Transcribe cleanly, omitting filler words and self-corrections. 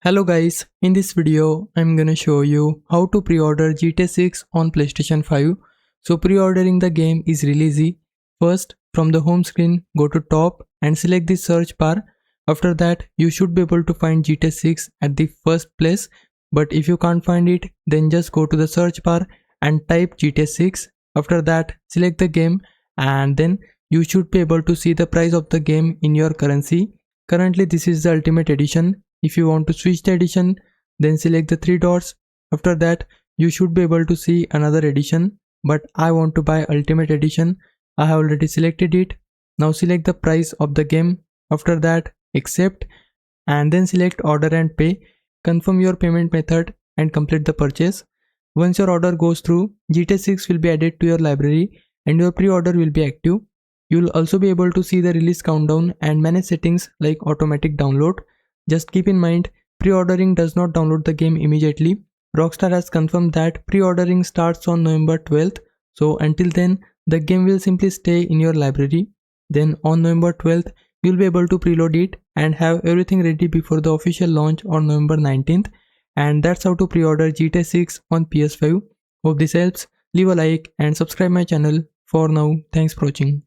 Hello guys, in this video I'm gonna show you how to pre-order GTA 6 on PlayStation 5. So pre-ordering the game is really easy. First, from the home screen, go to top and select the search bar. After that, you should be able to find GTA 6 at the first place. But if you can't find it, then just go to the search bar and type GTA 6. After that, select the game and then you should be able to see the price of the game in your currency. Currently this is the Ultimate Edition. If you want to switch the edition, then select the three dots. After that, you should be able to see another edition, but I want to buy Ultimate Edition. I have already selected it. Now select the price of the game. After that, accept and then select order and pay. Confirm your payment method and complete the purchase. Once your order goes through, GTA 6 will be added to your library and your pre-order will be active. You will also be able to see the release countdown and manage settings like automatic download. Just keep in mind, pre-ordering does not download the game immediately. Rockstar has confirmed that pre-ordering starts on November 12th. So until then, the game will simply stay in your library. Then on November 12th, you'll be able to preload it and have everything ready before the official launch on November 19th. And that's how to pre-order GTA 6 on PS5. Hope this helps. Leave a like and subscribe my channel. For now, thanks for watching.